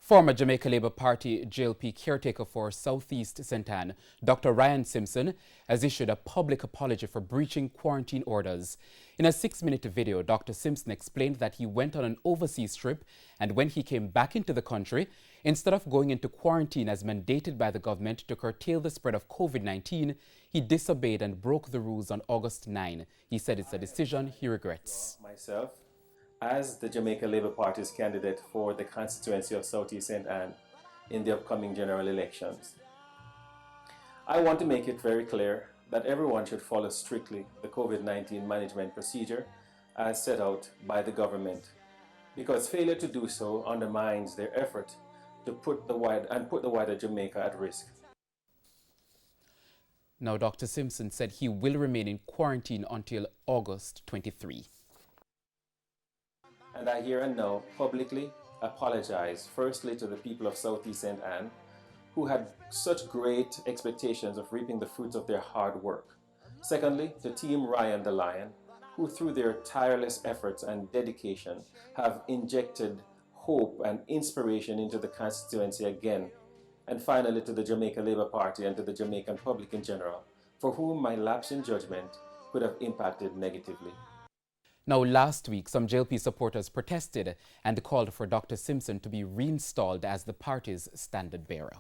Former Jamaica Labour Party JLP caretaker for Southeast St. Ann, Dr. Ryan Simpson, has issued a public apology for breaching quarantine orders. In a 6-minute video, Dr. Simpson explained that he went on an overseas trip, and when he came back into the country, instead of going into quarantine as mandated by the government to curtail the spread of COVID-19, he disobeyed and broke the rules on August 9. He said it's a decision he regrets. Myself, as the Jamaica Labour Party's candidate for the constituency of Southeast St. Ann in the upcoming general elections, I want to make it very clear that everyone should follow strictly the COVID-19 management procedure as set out by the government, because failure to do so undermines their effort to put the wider Jamaica at risk. Now, Dr. Simpson said he will remain in quarantine until August 23. And I here and now publicly apologize, firstly to the people of Southeast St. Ann, who had such great expectations of reaping the fruits of their hard work. Secondly, to Team Ryan the Lion, who through their tireless efforts and dedication have injected hope and inspiration into the constituency again. And finally, to the Jamaica Labour Party and to the Jamaican public in general, for whom my lapse in judgment could have impacted negatively. Now, last week, some JLP supporters protested and called for Dr. Simpson to be reinstalled as the party's standard bearer.